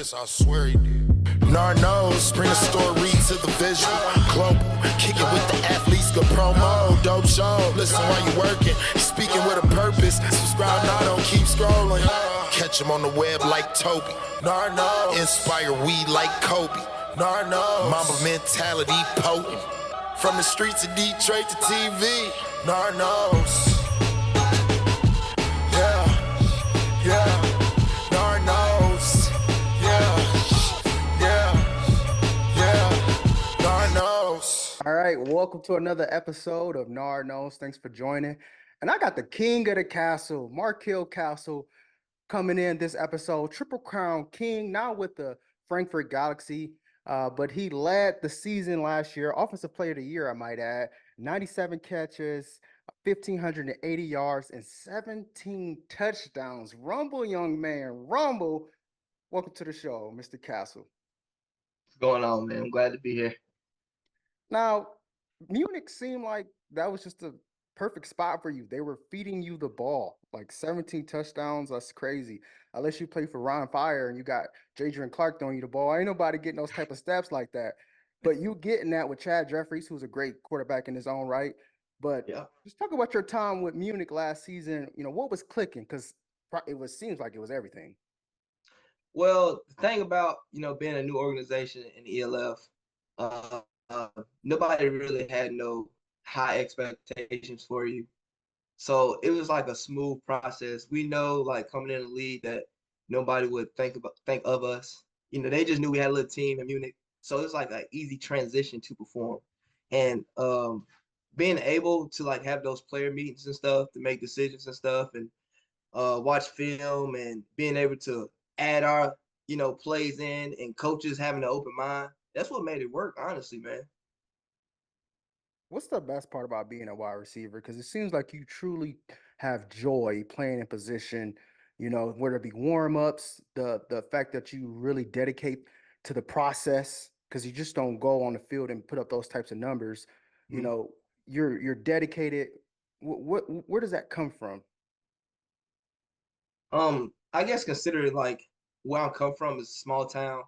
this, I swear he did. Nard Knows, bring the story to the visual. Global, kick it with the athletes, good promo. Dope show, listen while you working. Speaking with a purpose, subscribe now, don't keep scrolling. Catch him on the web like Toby. Nard Knows, inspire weed like Kobe. Nard Knows, Mamba mentality potent. From the streets of Detroit to TV. Nard Knows. Nard knows. Nard knows. All right, welcome to another episode of Nard Knows. Thanks for joining. And I got the king of the castle, Markell Castle, coming in this episode. Triple Crown King, now with the Frankfurt Galaxy. But he led the season last year, Offensive Player of the Year, I might add. 97 catches, 1,580 yards, and 17 touchdowns. Rumble, young man, rumble. Welcome to the show, Mr. Castle. What's going on, man? I'm glad to be here. Now, Munich seemed like that was just a perfect spot for you. They were feeding you the ball, like 17 touchdowns. That's crazy. Unless you play for Ron Fire and you got Jadrian Clark throwing you the ball. Ain't nobody getting those type of steps like that. But you getting that with Chad Jeffries, who's a great quarterback in his own right. But just talk about your time with Munich last season. You know, what was clicking? Because seems like it was everything. Well, the thing about, being a new organization in the ELF, nobody really had no high expectations for you. So it was like a smooth process. We know, like, coming in the league that nobody would think of us. They just knew we had a little team in Munich. So it's like an easy transition to perform. And being able to, like, have those player meetings and stuff to make decisions and stuff and watch film and being able to add our, plays in and coaches having an open mind, that's what made it work, honestly, man. What's the best part about being a wide receiver? Because it seems like you truly have joy playing in position, whether it be warm-ups, the fact that you really dedicate to the process, because you just don't go on the field and put up those types of numbers. Mm-hmm. You're dedicated. Where does that come from? I guess considering, like, where I come from is a small town.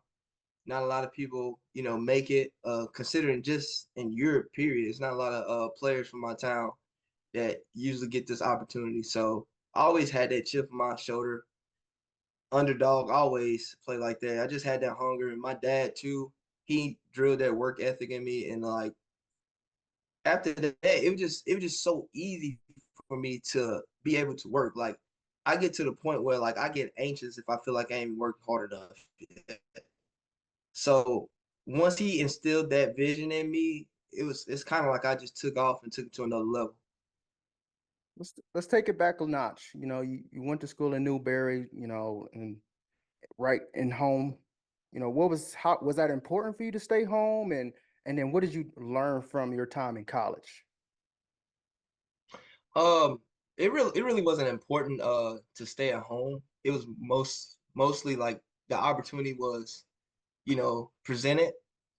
Not a lot of people, make it. Considering just in Europe, period, it's not a lot of players from my town that usually get this opportunity. So I always had that chip on my shoulder. Underdog, always play like that. I just had that hunger, and my dad too. He drilled that work ethic in me, and like after that, it was just so easy for me to be able to work. Like I get to the point where like I get anxious if I feel like I ain't worked hard enough. So once he instilled that vision in me, it's kind of like I just took off and took it to another level. Let's take it back a notch. You went to school in Newberry, and right in home. How was that important for you to stay home, and then what did you learn from your time in college? It really wasn't important to stay at home. It was mostly like the opportunity was, presented,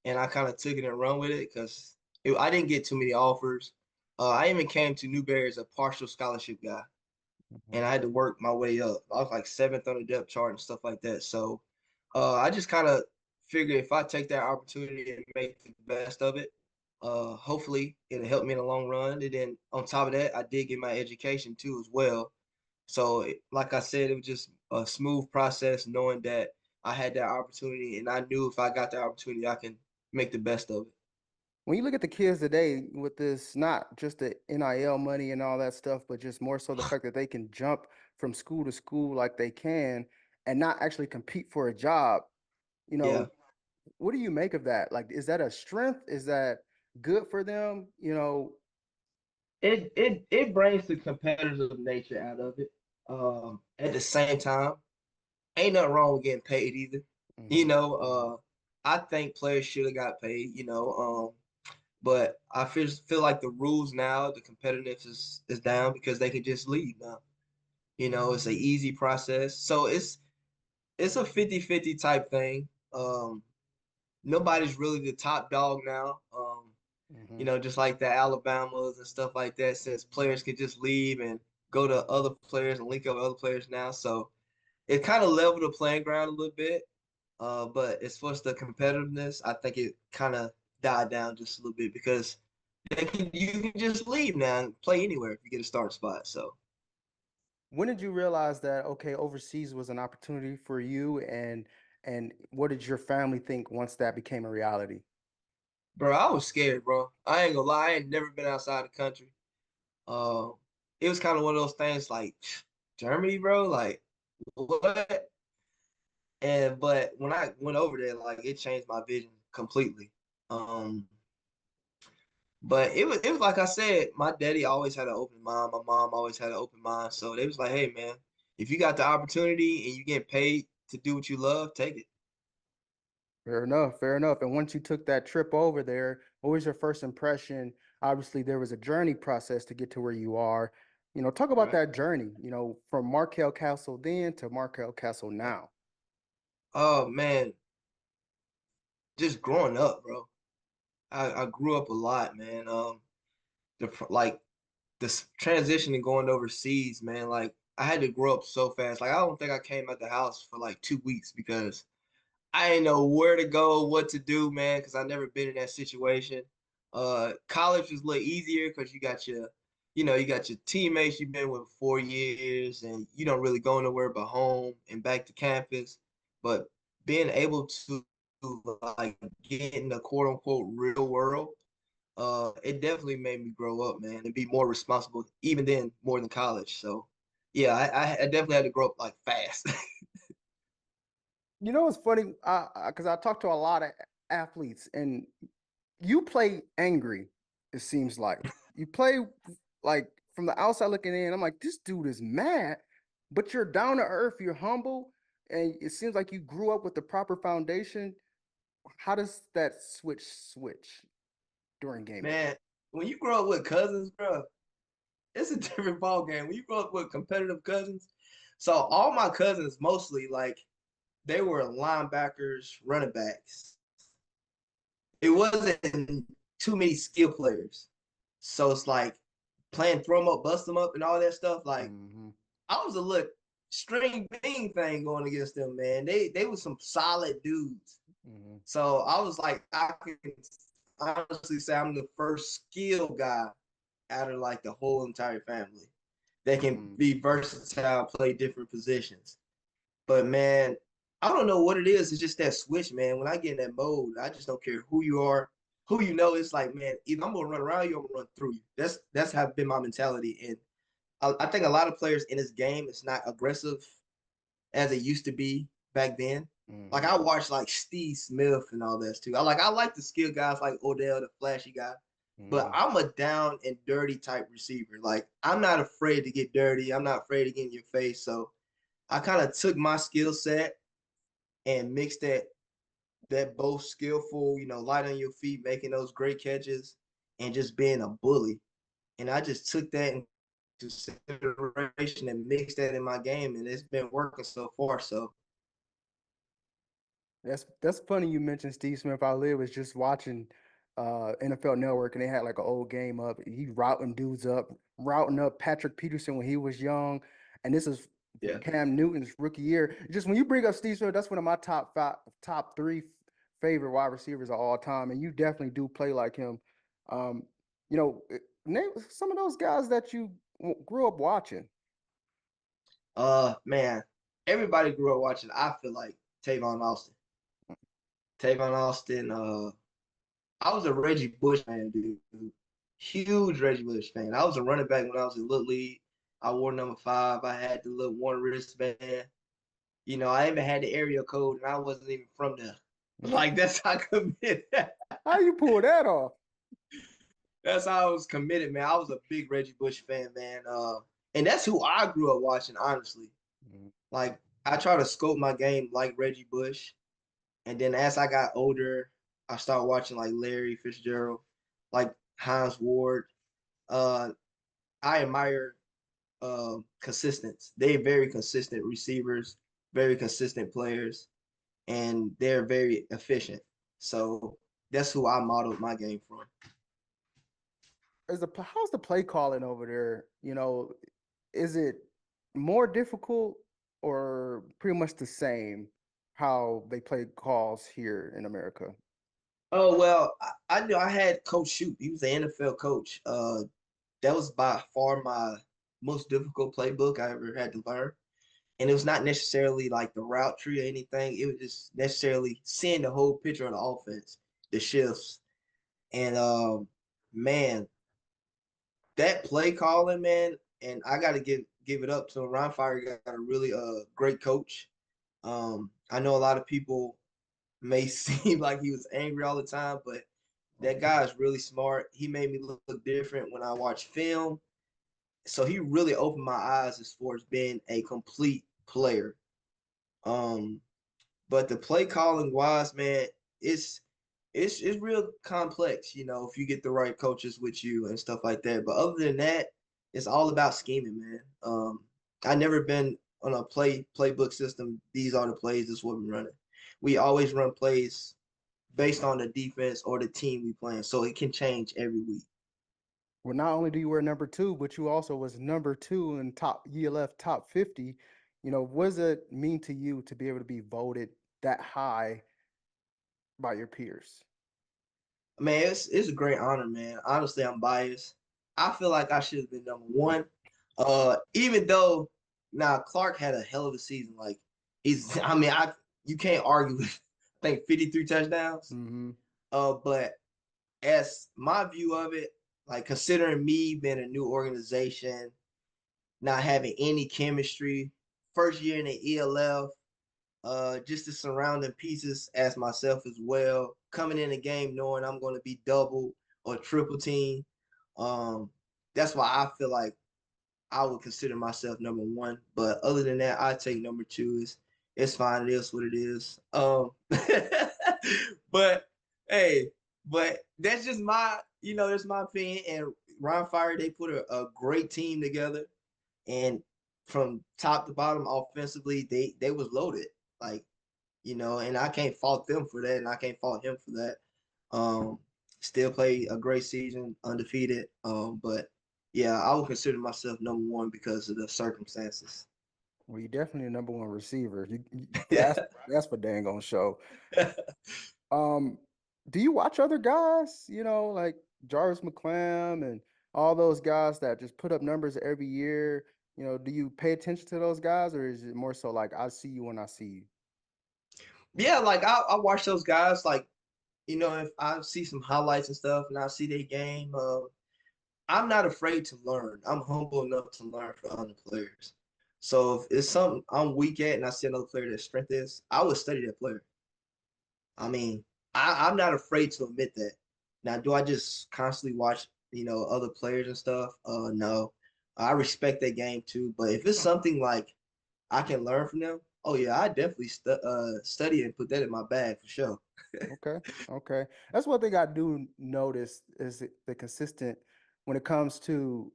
and I kind of took it and run with it because I didn't get too many offers. I even came to Newberry as a partial scholarship guy, and I had to work my way up. I was like seventh on the depth chart and stuff like that. So I just kind of figured if I take that opportunity and make the best of it, hopefully it'll help me in the long run. And then on top of that, I did get my education too as well. So like I said, it was just a smooth process knowing that I had that opportunity, and I knew if I got the opportunity, I can make the best of it. When you look at the kids today with this, not just the NIL money and all that stuff, but just more so the fact that they can jump from school to school like they can and not actually compete for a job, Yeah. what do you make of that? Like, is that a strength? Is that good for them? It brings the competitive nature out of it. At the same time, ain't nothing wrong with getting paid either. Mhm. I think players should have got paid, but I feel like the rules now, the competitiveness is down because they can just leave now. It's an easy process. So it's a 50-50 type thing. Nobody's really the top dog now. Just like the Alabamas and stuff like that, since players can just leave and go to other players and link up with other players now. So it kind of leveled the playing ground a little bit. But as far as the competitiveness, I think it kind of died down just a little bit because you can just leave now and play anywhere if you get a starting spot. So, When did you realize that okay, overseas was an opportunity for you, and what did your family think once that became a reality? bro, I was scared, bro. I ain't gonna lie, I ain't never been outside the country. Uh, it was kind of one of those things like Germany, bro, like what? And but when I went over there, like it changed my vision completely. Um, but it was like I said, my daddy always had an open mind. My mom always had an open mind. So they was like, hey man, if you got the opportunity and you get paid to do what you love, take it. Fair enough, fair enough. And once you took that trip over there, what was your first impression? Obviously, there was a journey process to get to where you are. Talk about Right. that journey, from Markell Castle then to Markell Castle now. Oh man, just growing up, bro. I grew up a lot, man. Like this transition and going overseas, man. Like I had to grow up so fast. Like I don't think I came out the house for like 2 weeks because I didn't know where to go, what to do, man, because I never been in that situation. College was a little easier because you got your teammates you've been with 4 years, and you don't really go nowhere but home and back to campus. But being able to like get in the quote unquote real world, it definitely made me grow up, man, and be more responsible, even then more than college. So, yeah, I definitely had to grow up like fast. It's funny, because I talk to a lot of athletes, and you play angry. It seems like you play like from the outside looking in. I'm like, this dude is mad, but you're down to earth. You're humble, and it seems like you grew up with the proper foundation. How does that switch during game day? Man, when you grow up with cousins, bro, it's a different ball game. When you grow up with competitive cousins, so all my cousins mostly like they were linebackers, running backs. It wasn't too many skill players. So it's like playing throw them up, bust them up, and all that stuff. Like Mm-hmm. I was a little string bean thing going against them, man. They were some solid dudes. Mm-hmm. So I was like, I can honestly say I'm the first skill guy out of like the whole entire family that can Mm-hmm. be versatile, play different positions. But man, I don't know what it is. It's just that switch, man. When I get in that mode, I just don't care who you are, who you know. It's like, man, either I'm gonna run around you, or I'm gonna run through you. That's how been my mentality. And I think a lot of players in this game, it's not aggressive as it used to be back then. Like Mm-hmm. I watched like Steve Smith and all that too. I like the skill guys like Odell, the flashy guy. But Mm-hmm. I'm a down and dirty type receiver. Like I'm not afraid to get dirty. I'm not afraid to get in your face. So I kind of took my skill set and mixed that both skillful, light on your feet, making those great catches, and just being a bully. And I just took that into consideration and mixed that in my game, and it's been working so far. So That's funny you mentioned Steve Smith. I was just watching NFL Network, and they had like an old game up. He routing dudes up, routing up Patrick Peterson when he was young. And this is yeah. Cam Newton's rookie year. Just when you bring up Steve Smith, that's one of my top three favorite wide receivers of all time. And you definitely do play like him. Um, name some of those guys that you grew up watching. Man, everybody grew up watching. I feel like Tavon Austin. Tavon Austin. I was a Reggie Bush fan, dude. Huge Reggie Bush fan. I was a running back when I was in Little League. I wore number 5. I had the little one wristband. I even had the area code, and I wasn't even from there. Like that's how committed. How you pull that off? That's how I was committed, man. I was a big Reggie Bush fan, man. And that's who I grew up watching, honestly. Mhm. Like I try to scope my game like Reggie Bush, and then as I got older, I started watching like Larry Fitzgerald, like Hines Ward. Uh, I admire consistence. They're very consistent receivers, very consistent players, and they're very efficient. So that's who I modeled my game from. How's the play calling over there? Is it more difficult or pretty much the same? how they play calls here in America? Oh well, I knew I had Coach Shoot. He was the NFL coach. That was by far my most difficult playbook I ever had to learn. And it was not necessarily like the route tree or anything. It was just necessarily seeing the whole picture of the offense, the shifts. And man, that play calling, man, and I gotta give it up to him. Ron Fire got a really great coach. I know a lot of people may seem like he was angry all the time, but that guy is really smart. He made me look different when I watch film. So he really opened my eyes as far as being a complete player. Um, but the play calling wise, man, it's real complex, if you get the right coaches with you and stuff like that. But other than that, it's all about scheming, man. I never been on a playbook system. These are the plays. This is what we're running. We always run plays based on the defense or the team we playing, so it can change every week. Well, not only do you wear number 2, but you also was number 2 in top ELF top 50. What does it mean to you to be able to be voted that high by your peers? Man, it's a great honor, man. Honestly, I'm biased. I feel like I should have been number one. Even though now Clark had a hell of a season. Like you can't argue with I think 53 touchdowns. Mm-hmm. But as my view of it, like considering me being a new organization, not having any chemistry, first year in the ELF, just the surrounding pieces as myself as well, coming in the game knowing I'm going to be double or triple team. That's why I feel like I would consider myself number one. But other than that, I take number two. It's fine. It is what it is. But hey, but that's just that's my opinion. And Ron Fire, they put a great team together, and from top to bottom offensively, they was loaded. Like, and I can't fault them for that, and I can't fault him for that. Still play a great season, undefeated. But yeah, I would consider myself number one because of the circumstances. Well, you're definitely a number 1 receiver. Yeah. That's for dang on show. Um, do you watch other guys, like Jarvis McClam and all those guys that just put up numbers every year? Do you pay attention to those guys, or is it more so like I see you when I see you? Yeah, like I watch those guys. Like, if I see some highlights and stuff, and I see their game, I'm not afraid to learn. I'm humble enough to learn from other players. So if it's something I'm weak at, and I see another player that strength is, I would study that player. I mean, I'm not afraid to admit that. Now, do I just constantly watch, other players and stuff? No. I respect that game too. But if it's something like I can learn from them, oh yeah, I definitely study and put that in my bag for sure. Okay. That's what they got to do notice is the consistent when it comes to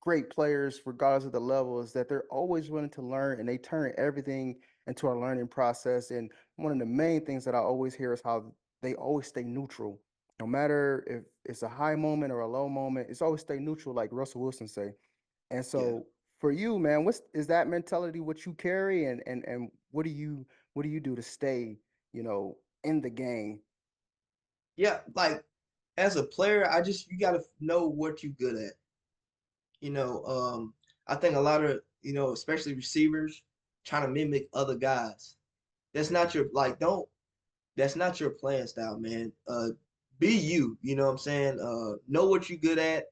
great players, regardless of the level, is that they're always willing to learn and they turn everything into a learning process. And one of the main things that I always hear is how they always stay neutral. No matter if it's a high moment or a low moment, it's always stay neutral, like Russell Wilson say. And Yeah. so for you, man, is that mentality what you carry and what do you do to stay, in the game? Yeah, like as a player, you gotta know what you're good at. I think a lot of, especially receivers trying to mimic other guys. That's not your don't that's not your playing style, man. Be you, you know what I'm saying? Know what you're good at,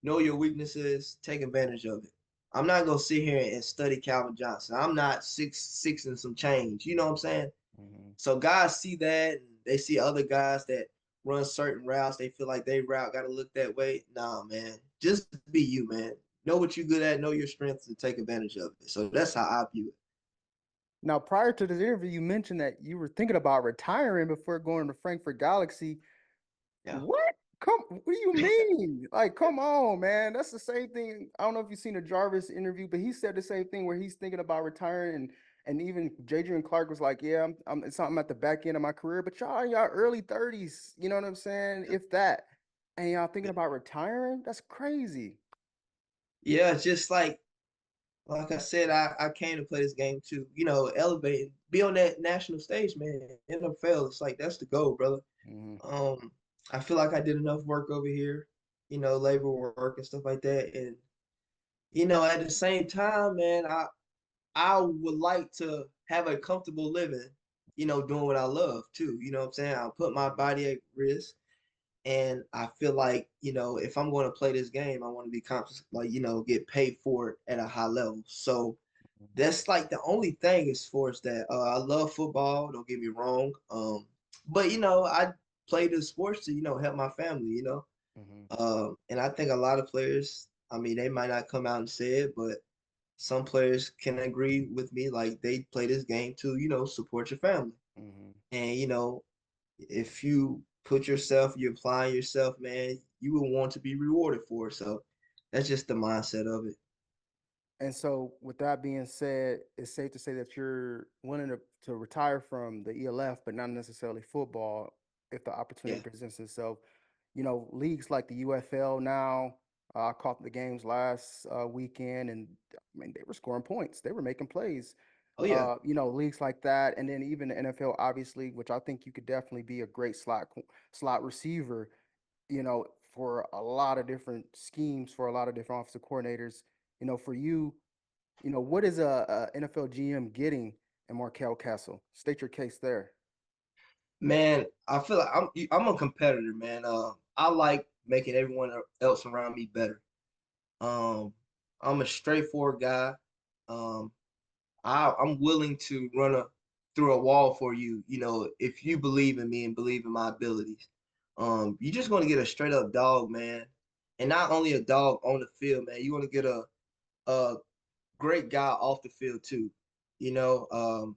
know your weaknesses, take advantage of it. I'm not gonna sit here and study Calvin Johnson. I'm not 6'6" and some change, you know what I'm saying? Mhm. So guys see that and they see other guys that run certain routes. They feel like they route got to look that way. Nah, man. Just be you, man. Know what you're good at, know your strengths, and take advantage of it. So that's how I view it. Now, prior to this interview, you mentioned that you were thinking about retiring before going to Frankfurt Galaxy. Yeah. What? What do you mean? Like, come on, man. That's the same thing. I don't know if you've seen a Jarvis interview, but he said the same thing where he's thinking about retiring. And even Jadrian Clark was like, yeah, it's something at the back end of my career, but y'all in y'all early 30s, you know what I'm saying? If that. And y'all thinking about retiring? That's crazy. Yeah, it's just like like I said, I came to play this game to, elevate and be on that national stage, man. NFL, it's like that's the goal, brother. Hmm. Um, I feel like I did enough work over here, labor work and stuff like that. And, at the same time, man, I would like to have a comfortable living, doing what I love too. You know what I'm saying? I'll put my body at risk. And I feel like, if I'm going to play this game, I want to be conscious, like, get paid for it at a high level. So that's like the only thing as far as that. I love football, don't get me wrong. But I play the sports to, help my family. Hmm. And I think a lot of players, I mean, they might not come out and say it, but some players can agree with me, like they play this game to, support your family. Hmm. And if you put yourself, you apply yourself, man, you will want to be rewarded for it. So that's just the mindset of it. And so, with that being said, it's safe to say that you're willing to retire from the ELF, but not necessarily football if the opportunity Yeah. presents itself. Leagues like the UFL now, I caught the games last weekend, and I mean, they were scoring points, they were making plays. Oh yeah. Leagues like that, and then even the NFL, obviously, which I think you could definitely be a great slot receiver, for a lot of different schemes, for a lot of different offensive coordinators. For you, what is a NFL GM getting in Markell Castle? State your case there. Man, I feel like I'm a competitor, man. I like making everyone else around me better. Um, I'm a straightforward guy. Um, I'm willing to run through a wall for you, if you believe in me and believe in my abilities. You're just gonna get a straight up dog, man. And not only a dog on the field, man, you want to get a great guy off the field too. You know,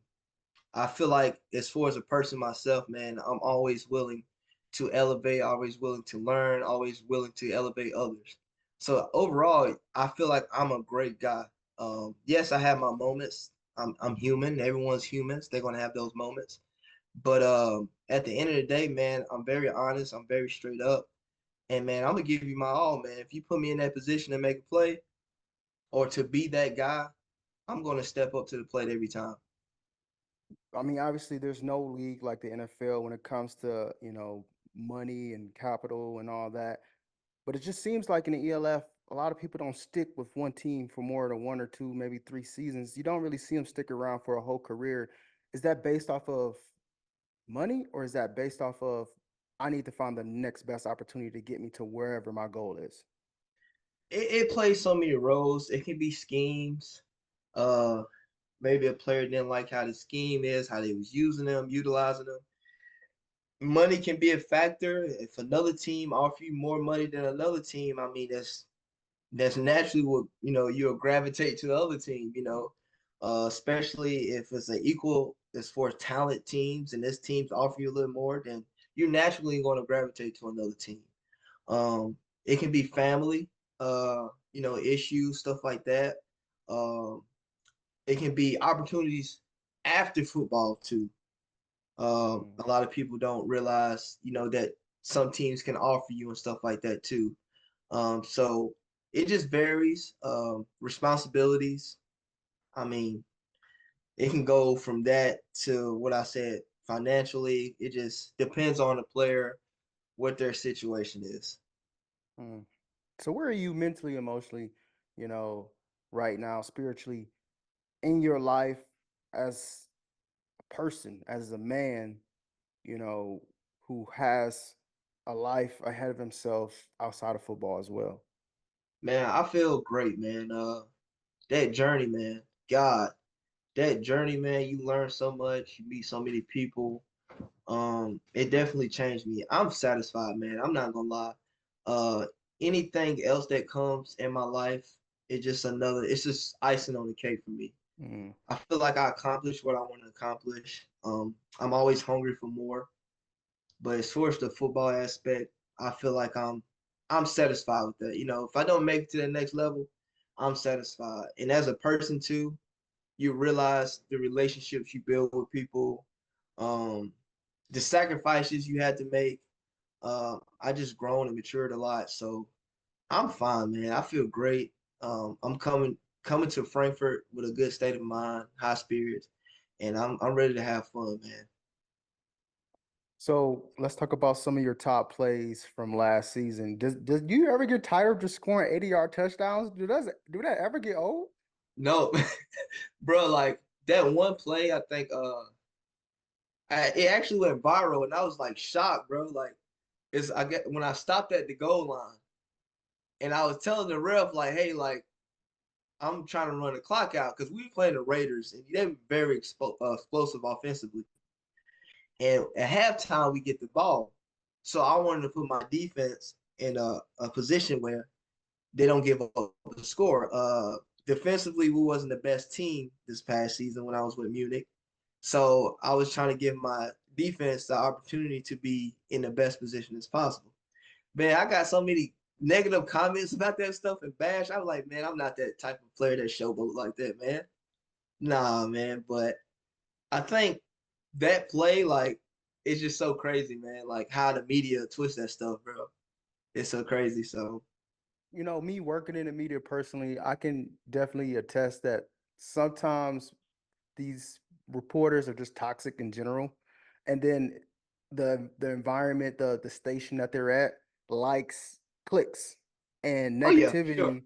I feel like as far as a person myself, man, I'm always willing to elevate, always willing to learn, always willing to elevate others. So overall, I feel like I'm a great guy. Yes, I have my moments. I'm human. Everyone's humans. They're gonna have those moments. But at the end of the day, man, I'm very honest. I'm very straight up. And man, I'm gonna give you my all, man. If you put me in that position to make a play or to be that guy, I'm gonna step up to the plate every time. I mean, obviously, there's no league like the NFL when it comes to, money and capital and all that. But it just seems like in the ELF, a lot of people don't stick with one team for more than one or two, maybe 3 seasons. You don't really see them stick around for a whole career. Is that based off of money, or is that based off of I need to find the next best opportunity to get me to wherever my goal is? It plays so many roles. It can be schemes. Uh, Maybe a player didn't like how the scheme is, how they was using them, utilizing them. Money can be a factor. If another team offer you more money than another team, I mean that's naturally what you'll gravitate to the other team. Especially if it's an equal as far as talent teams, and this team's offer you a little more, then you're naturally going to gravitate to another team. It can be family, issues, stuff like that. Um, it can be opportunities after football too. Mm. A lot of people don't realize, that some teams can offer you and stuff like that too. So it just varies. Responsibilities. I mean, it can go from that to what I said financially. It just depends on the player, what their situation is. Mm. So where are you mentally, emotionally, you know, right now, spiritually in your life as a person, as a man, you know, who has a life ahead of himself outside of football as well? Man, I feel great, man. That journey, man. God, that journey, man. You learn so much. You meet so many people. It definitely changed me. I'm satisfied, man. I'm not gonna lie. Uh, Anything else that comes in my life, it's just icing on the cake for me. Mm. I feel like I accomplished what I want to accomplish. I'm always hungry for more, but as far as the football aspect, I feel like I'm satisfied with that. If I don't make it to the next level, I'm satisfied. And as a person too, you realize the relationships you build with people, um, the sacrifices you had to make. I just grown and matured a lot, so I'm fine, man. I feel great. I'm coming. coming to Frankfurt with a good state of mind, high spirits, and I'm ready to have fun, man. So let's talk about some of your top plays from last season. Does you ever get tired of just scoring 80-yard touchdowns? Do that ever get old? No, bro, like that one play, I think it actually went viral, and I was like shocked, bro. Like I get when I stopped at the goal line, and I was telling the ref like, hey, like I'm trying to run the clock out because we were playing the Raiders, and they're very explosive offensively. And at halftime, we get the ball, so I wanted to put my defense in a position where they don't give up the score. Defensively, we wasn't the best team this past season when I was with Munich. So I was trying to give my defense the opportunity to be in the best position as possible. Man, I got so many negative comments about that stuff and bash. I was like, man, I'm not that type of player that showboat like that, man. Nah, man. But I think that play, like, it's just so crazy, man. Like how the media twists that stuff, bro. It's so crazy. So You know, me working in the media personally, I can definitely attest that sometimes these reporters are just toxic in general. And then the environment, the station that they're at likes clicks. And oh yeah, for sure.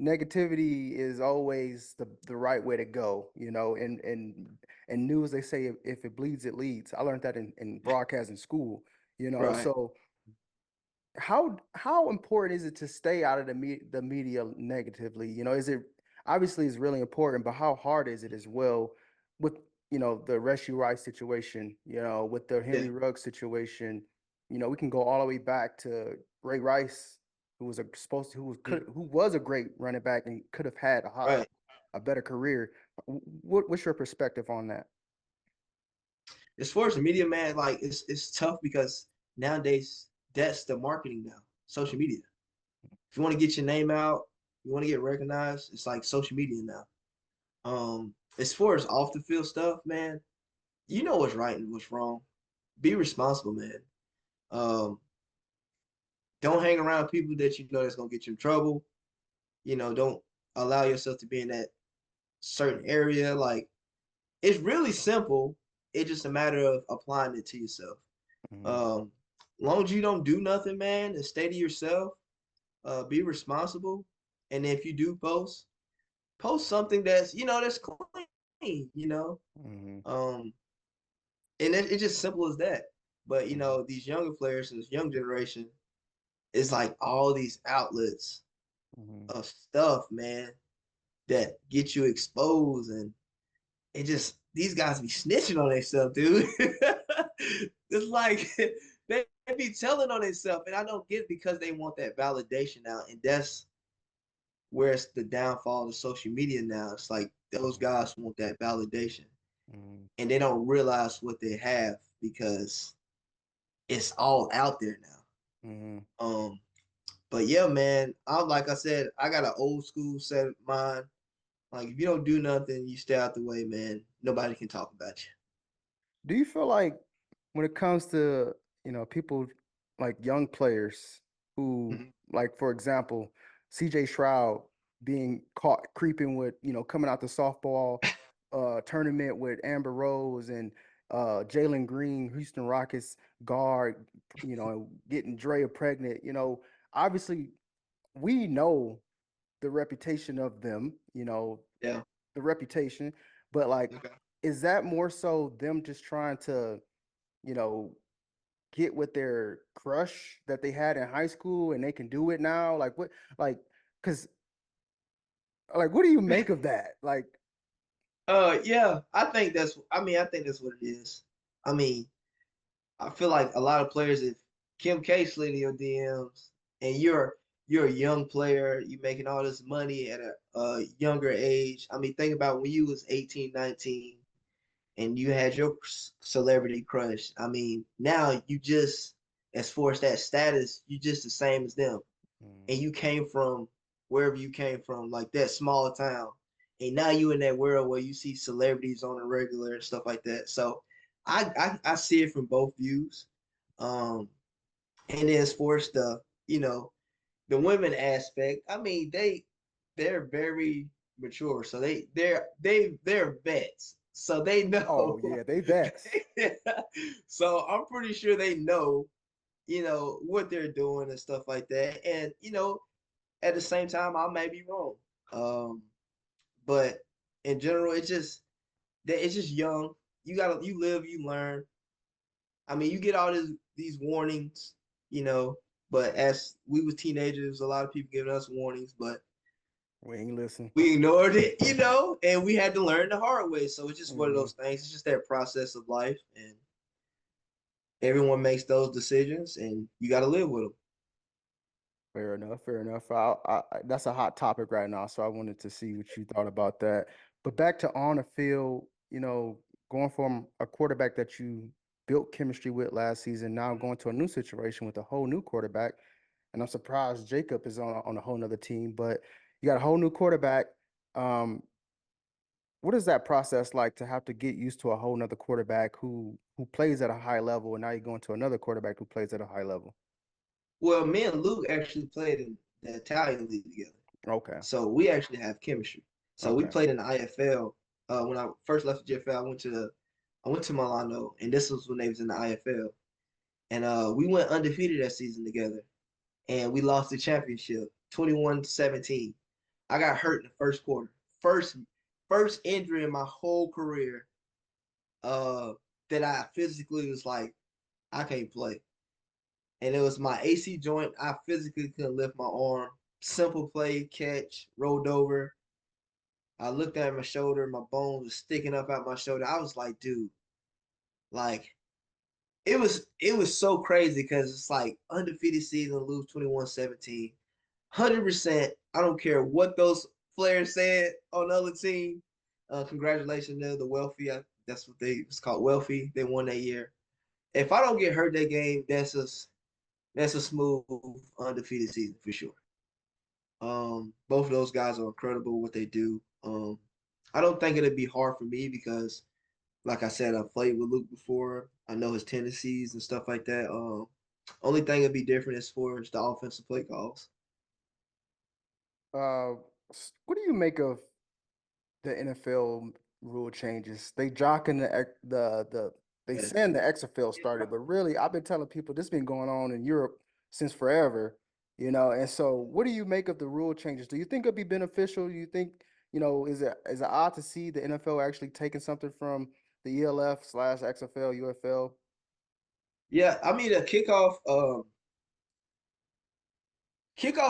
negativity is always the right way to go, you know. In news they say if it bleeds, it leads. I learned that in broadcasting school, you know. Right. So how important is it to stay out of the media negatively? You know, is it obviously is really important, but how hard is it as well with the Rescue Rice situation, with the Yeah. Henry Ruggs situation? You know, we can go all the way back to Ray Rice, who was who was a great running back and could have had Right. a better career. What's your perspective on that? As far as the media, man, like it's tough because nowadays that's the marketing now. Social media. If you want to get your name out, you want to get recognized, it's like social media now. As far as off the field stuff, man, you know what's right and what's wrong. Be responsible, man. Um, don't hang around people that you know that's gonna get you in trouble. Don't allow yourself to be in that certain area. Like it's really simple. It's just a matter of applying it to yourself. Mhm. Um, long as you don't do nothing, man, and stay to yourself, be responsible. And if you do post something that's clean. Mhm. Um, and it's just simple as that. But Mhm. these younger players, this young generation, is like all these outlets Mhm. of stuff, man, that get you exposed, and it just these guys be snitching on themselves, dude. It's like they be telling on themselves, and I don't get it because they want that validation now, and that's where it's the downfall of social media now. It's like those Mhm. guys want that validation, Mhm. and they don't realize what they have because it's all out there Mhm. now. But yeah, man, like I said, I got an old school set of mind. Like if you don't do nothing, you stay out the way, man. Nobody can talk about Do you feel like when it comes to, people like young players you. who, Mhm. like, for example, CJ Shroud being caught creeping with, coming out the softball tournament with Amber Rose and Jalen Green, Houston Rockets guard, getting Drea pregnant, obviously we know the reputation of them, Yeah. the reputation, but like, Okay. is that more so them just trying to, you know, get with their crush that they had in high school and they can do it now? Like what, like, cause like, what do you make of that? Like, Yeah, I think that's what it is. I mean, I feel like a lot of players, if Kim K slid in your DMs and you're a young player, you making all this money at a younger age. I mean, think about when you was 18, 19 and you had your celebrity crush. I mean, now you just as far as that status, you just the same as them. And mm, you came from wherever you came from, like that small town. And now you in that world where you see celebrities on a regular and stuff like that. So I see it from both views. Um, and then as far as the women aspect, I mean they're very mature, so they're vets, so they Oh know. yeah, they vets. So I'm pretty sure they know, what they're doing and stuff like that. And at the same time, I may be wrong. But in general, it's just young. You live, you learn. I mean, you get all these warnings, but as we were teenagers, a lot of people giving us warnings, but We ain't listen. we ignored it, and we had to learn the hard way. So it's just one of Mhm. those things. It's just that process of life, and everyone makes those decisions, and you got to live with them. Fair enough. Fair enough. That's a hot topic right now, so I wanted to see what you thought about that. But back to on the field, going from a quarterback that you built chemistry with last season, now going to a new situation with a whole new quarterback. And I'm surprised Jacob is on a whole nother team, but you got a whole new quarterback. Um, what is that process like to have to get used to a whole nother quarterback who plays at a high level, and now you're going to another quarterback who plays at a high level? Well, me and Luke actually played in the Italian league together, Okay. so we actually have chemistry. So we Okay. played in the IFL. When I first left the GFL, I went to Milano, and this was when they was in the IFL, and we went undefeated that season together, and we lost the championship 21-17. I got hurt in the first quarter. First injury in my whole career, uh, that I physically was like, I can't play. And it was my AC joint. I physically couldn't lift my arm. Simple play, catch, rolled over. I looked at my shoulder, my bones was sticking up out my shoulder. I was like, dude, like it was so crazy because it's like undefeated season, lose 21-17. 100%. I don't care what those players said on the other team. Congratulations to the wealthy. That's what it's called, wealthy. They won that year. If I don't get hurt that game, that's a smooth undefeated season for sure. Both of those guys are incredible what they do. I don't think it'd be hard for me because, like I said, I've played with Luke before. I know his tendencies and stuff like that. Only thing that'd be different is for the offensive play calls. Uh, what do you make of the NFL rule changes? They jocking they Yeah. saying the XFL started, but really I've been telling people this been going on in Europe since forever, And so, what do you make of the rule changes? Do you think it'd be beneficial? Do you think is it odd to see the NFL actually taking something from the ELF/XFL, UFL? Yeah, I mean, a kickoff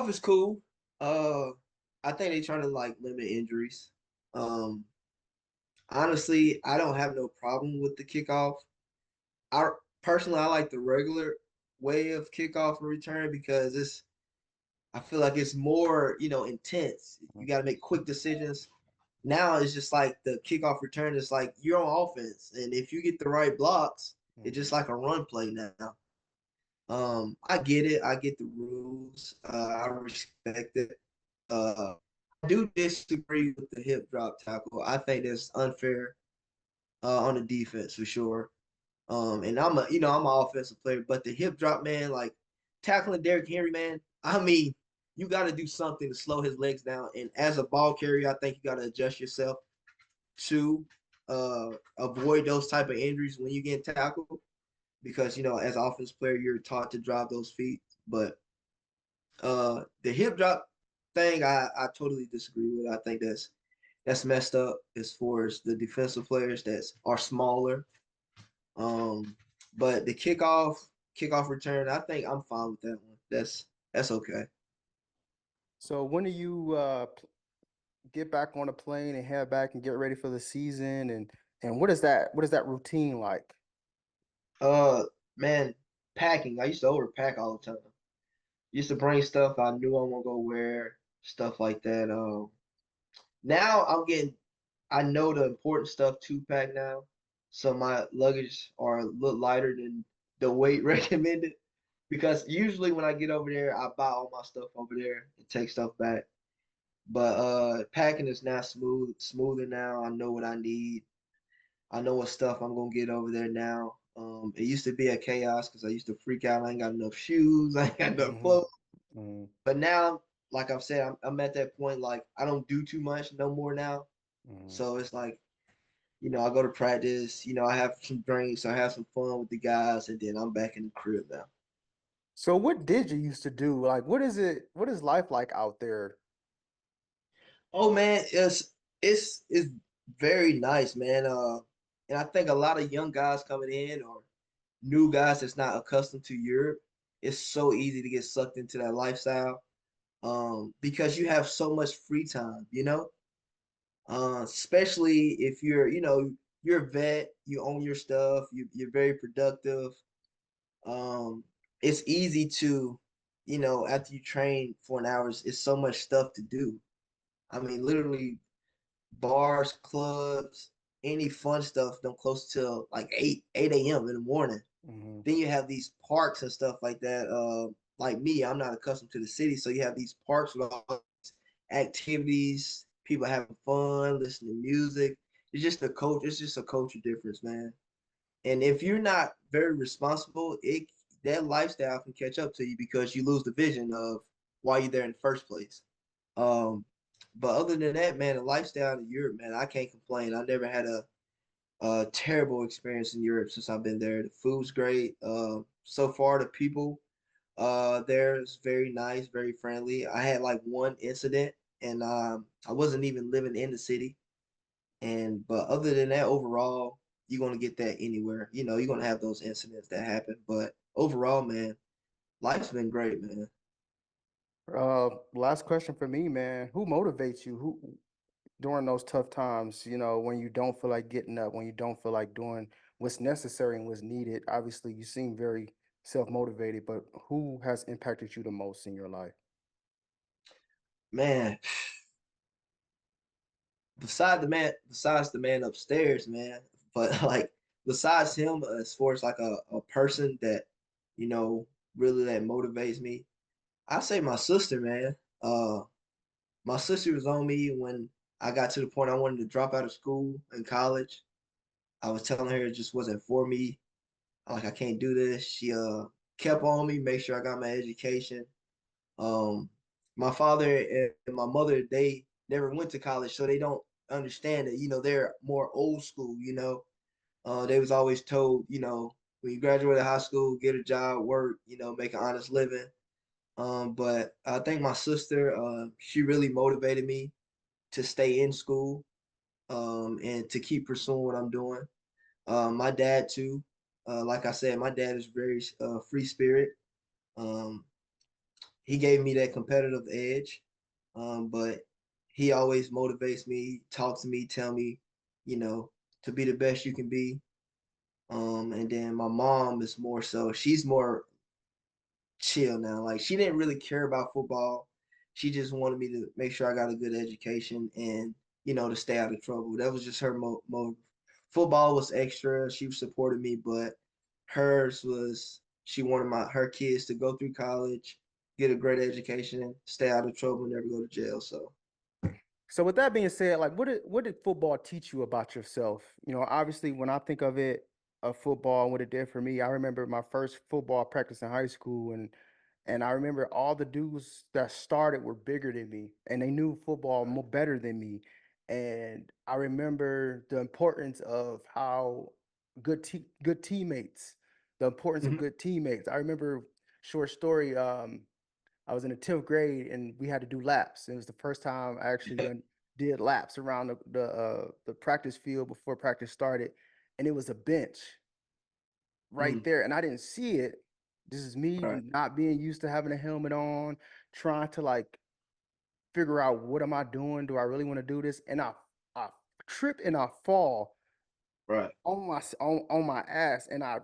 is cool. Uh, I think they're trying to like limit injuries. Um, Honestly, I don't have no problem with the kickoff. I personally I like the regular way of kickoff and return because I feel like it's more, intense. You got to make quick decisions. Now it's just like the kickoff return is like you're on offense, and if you get the right blocks, it's just like a run play now. I get it. I get the rules. I respect it. I do disagree with the hip drop tackle. I think that's unfair on the defense for sure. And I'm an offensive player, but the hip drop, man, like tackling Derrick Henry, man. I mean, you got to do something to slow his legs down. And as a ball carrier, I think you got to adjust yourself to avoid those type of injuries when you get tackled, because as an offense player, you're taught to drive those feet. But the hip drop thing, I totally disagree with. I think that's messed up as far as the defensive players that are smaller. Um, but the kickoff return, I think I'm fine with that one. That's okay. So when do you get back on a plane and head back and get ready for the season? And what is that routine like? Uh, Man, packing. I used to overpack all the time. Used to bring stuff I knew I won't go wear, stuff like that. Now I know the important stuff to pack now, so my luggage are a little lighter than the weight recommended. Because usually when I get over there, I buy all my stuff over there and take stuff back. But packing is now smoother now. I know what I need. I know what stuff I'm gonna get over there now. It used to be a chaos because I used to freak out. I ain't got enough shoes. I ain't got enough Hmm. clothes. But now like I've said, I'm at that point, like I don't do too much no more now. Mhm. So it's like, I go to practice, I have some drinks, I have some fun with the guys, and then I'm back in the crib now. So what did you used to do? Like, what is life like out there? Oh man, it's very nice, man. And I think a lot of young guys coming in or new guys that's not accustomed to Europe, it's so easy to get sucked into that lifestyle. Because you have so much free time, especially if you're a vet, you own your stuff, you're very productive. Um, it's easy to, after you train for an hour, it's so much stuff to do. I mean, literally bars, clubs, any fun stuff done close to like 8 a.m. in the morning. Mhm. Then you have these parks and stuff like that. Like me, I'm not accustomed to the city, so you have these parks with all these activities, people having fun, listening to music. It's just a culture difference, man. And if you're not very responsible, it that lifestyle can catch up to you because you lose the vision of why you're there in the first place. Um, but other than that, man, the lifestyle in Europe, man, I can't complain. I never had a terrible experience in Europe since I've been there. The food's great. So far, the people there is very nice, very friendly. I had like one incident, and I wasn't even living in the city. And but other than that, overall, you're gonna get that anywhere. You're gonna have those incidents that happen. But overall, man, life's been great, man. Last question for me, man. Who motivates you? Who during those tough times, when you don't feel like getting up, when you don't feel like doing what's necessary and what's needed? Obviously, you seem very self-motivated, but who has impacted you the most in your life? Man, besides the man upstairs, man. But like besides him, as far as like a person that, you know, really that motivates me, I say my sister, man. My sister was on me when I got to the point I wanted to drop out of school in college. I was telling her it just wasn't for me. Like I can't do this. She kept on me, make sure I got my education. Um, my father and my mother, they never went to college, so they don't understand it. They're more old school. They was always told, when you graduate high school, get a job, work, make an honest living. But I think my sister, she really motivated me to stay in school, and to keep pursuing what I'm doing. My dad too. Like I said, my dad is very free spirit. Um, he gave me that competitive edge, but he always motivates me, talks to me, tell me, you know, to be the best you can be. And then my mom is more so, she's more chill now. Like she didn't really care about football. She just wanted me to make sure I got a good education and, to stay out of trouble. That was just her motive. Football was extra. She supported me, but hers was she wanted her kids to go through college, get a great education, stay out of trouble, never go to jail. So So with that being said, like what did football teach you about yourself? Obviously when I think of it, of football and what it did for me, I remember my first football practice in high school, and I remember all the dudes that started were bigger than me and they knew football more better than me. And I remember the importance of how good teammates, the importance of Mhm. good teammates. I remember short story, I was in the 10th grade and we had to do laps. It was the first time I actually did laps around the practice field before practice started, and it was a bench right Mhm. there, and I didn't see it. This is me Right, not being used to having a helmet on, trying to like figure out what am I doing? Do I really want to do this? And I trip and I fall right, on my ass, and I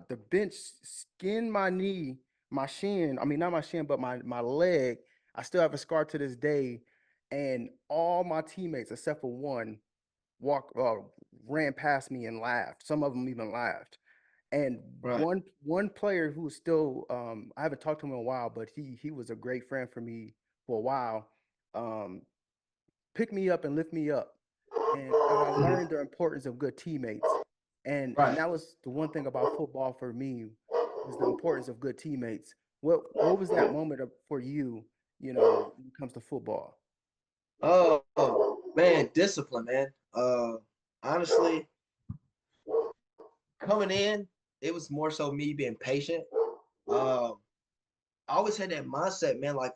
the bench skinned my knee, my shin. I mean, not my shin, but my leg. I still have a scar to this day, and all my teammates except for one walked ran past me and laughed. Some of them even laughed. And right, one player who is still I haven't talked to him in a while, but he was a great friend for me for a while. Um, picked me up and lift me up, and I Mhm. learned the importance of good teammates. And Right. that was the one thing about football for me was the importance of good teammates. What was that moment for you? when it comes to football? Oh man, discipline, man. Honestly, coming in, it was more so me being patient. Um, I always had that mindset, man. Like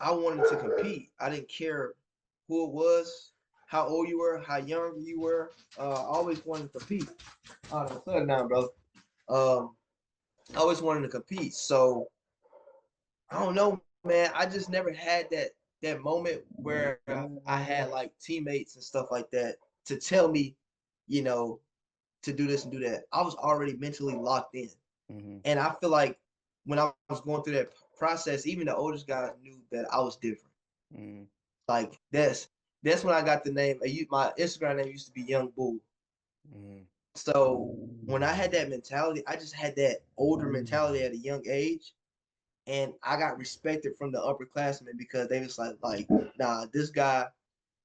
I wanted to compete. I didn't care who it was, how old you were, how young you were. I always wanted to compete. Oh, no, slow it down, brother. Um, I always wanted to compete. So I don't know, man. I just never had that moment where I had like teammates and stuff like that to tell me, you know, to do this and do that. I was already mentally locked in. Mm-hmm. And I feel like when I was going through that process, even the oldest guys knew that I was different. Mm-hmm. Like that's when I got the name. My Instagram name used to be Young Bull. Mm-hmm. So when I had that mentality, I just had that older mentality at a young age, and I got respected from the upperclassmen because they was like, nah, this guy,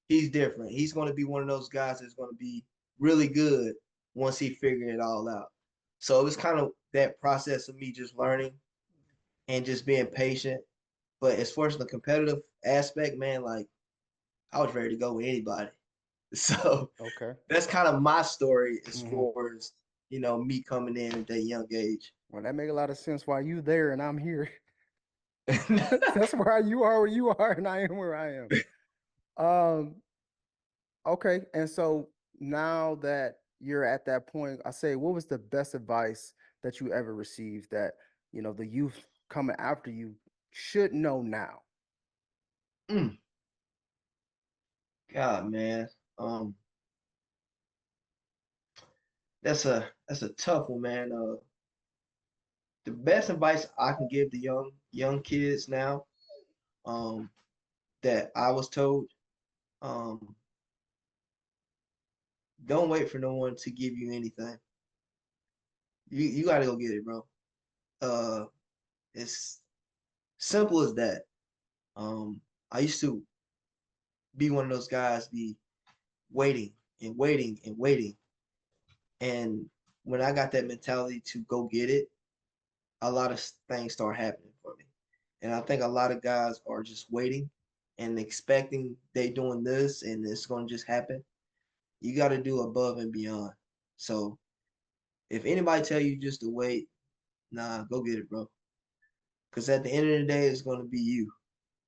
he's different. He's going to be one of those guys that's going to be really good once he figured it all out. So it was kind of that process of me just learning and just being patient. But as far as the competitive aspect, man, like I was ready to go with anybody. So Okay. that's kind of my story as Mm-hmm. far as me coming in at that young age. Well, that make a lot of sense why you there and I'm here. That's why you are where you are and I am where I am. Um, okay. And so now that you're at that point, I say, what was the best advice that you ever received that, the youth coming after you should know now? Mm, God, man, um, that's a tough one, man. The best advice I can give the young kids now, um, that I was told, um, don't wait for no one to give you anything. You got to go get it, bro. Uh, it's simple as that. I used to be one of those guys, be waiting and waiting and waiting. And when I got that mentality to go get it, a lot of things start happening for me. And I think a lot of guys are just waiting and expecting they doing this and it's going to just happen. You got to do above and beyond. So if anybody tell you just to wait, nah, go get it, bro. Because at the end of the day, it's going to be you.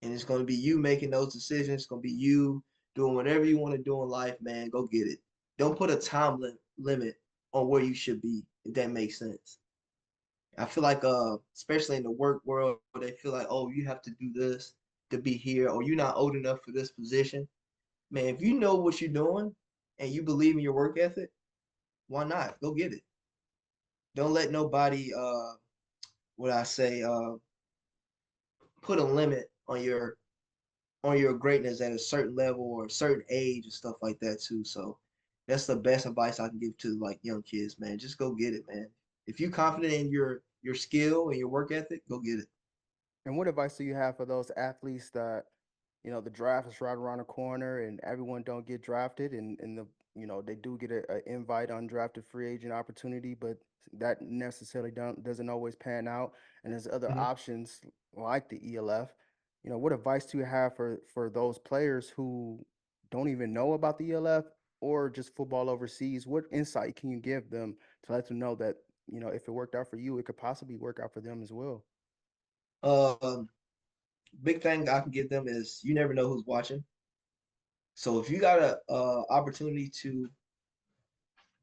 And it's going to be you making those decisions. It's going to be you doing whatever you want to do in life, man. Go get it. Don't put a time limit on where you should be, if that makes sense. I feel like, especially in the work world, they feel like, oh, you have to do this to be here, or you're not old enough for this position. Man, if you know what you're doing and you believe in your work ethic, why not? Go get it. Don't let nobody, what I say, put a limit on your greatness at a certain level or a certain age and stuff like that too. So that's the best advice I can give to like young kids, man. Just go get it, man. If you're confident in your skill and your work ethic, go get it. And what advice do you have for those athletes that, the draft is right around the corner and everyone don't get drafted and they do get a invite undrafted free agent opportunity, but that necessarily doesn't always pan out. And there's other Mhm. options like the ELF. What advice do you have for those players who don't even know about the ELF or just football overseas? What insight can you give them to let them know that, if it worked out for you, it could possibly work out for them as well? Um, Big thing I can give them is you never know who's watching. So if you got a opportunity to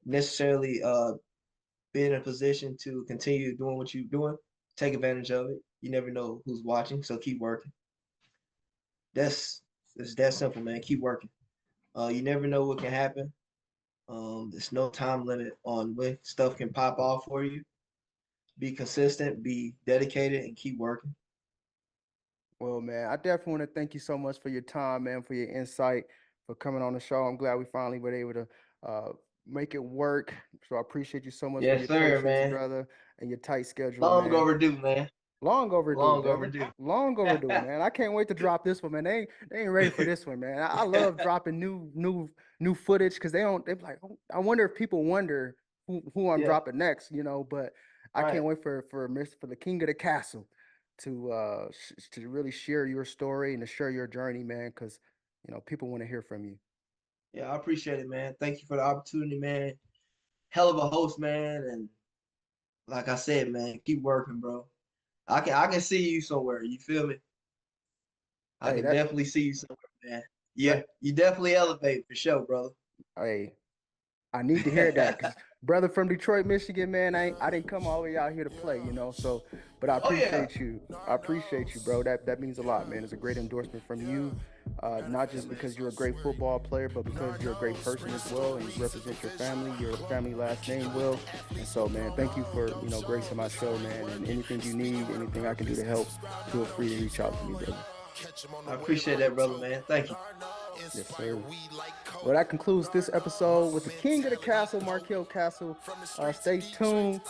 necessarily be in a position to continue doing what you're doing, take advantage of it. You never know who's watching, so keep working. That's it's that simple, man. Keep working. You never know what can happen. There's no time limit on when stuff can pop off for you. Be consistent, be dedicated, and keep working. Well, man, I definitely want to thank you so much for your time, man, for your insight, for coming on the show. I'm glad we finally were able to uh, make it work. So I appreciate you so much for Yes, your sir, patience, man. brother, and your tight schedule, Long man. overdue, man. Long overdue, Long brother. overdue. Long overdue, man. I can't wait to drop this one, man. They ain't ready for this one, man. I love dropping new footage because they're like, "Oh, I wonder if people wonder who I'm Yeah, dropping next, but I can't right. wait for the king of the castle. to really share your story and to share your journey, man, because people want to hear from you. Yeah, I appreciate it, man. Thank you for the opportunity, man. Hell of a host, man. And like I said, man, keep working, bro. I can see you somewhere. You feel me? I Hey, can that definitely see you somewhere, man. Yeah, you definitely elevate for sure, brother. hey, I need to hear that because brother from Detroit, Michigan, man, I didn't come all the way out here to play, so but I Oh yeah. appreciate you. I appreciate you, bro. That means a lot, man. It's a great endorsement from you. Not just because you're a great football player, but because you're a great person as well and you represent your family last name well. And so, man, thank you for, gracing my show, man. And anything you need, anything I can do to help, feel free to reach out to me, brother. I appreciate that, brother, man. Thank you. Yes, sir. Well, that concludes this episode with the king of the castle, Markell Castle. Stay tuned.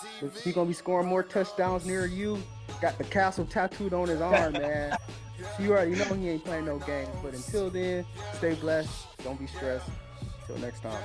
He's going to be scoring more touchdowns near you. Got the castle tattooed on his arm, man. So you already know he ain't playing no games. But until then, stay blessed. Don't be stressed. Until next time.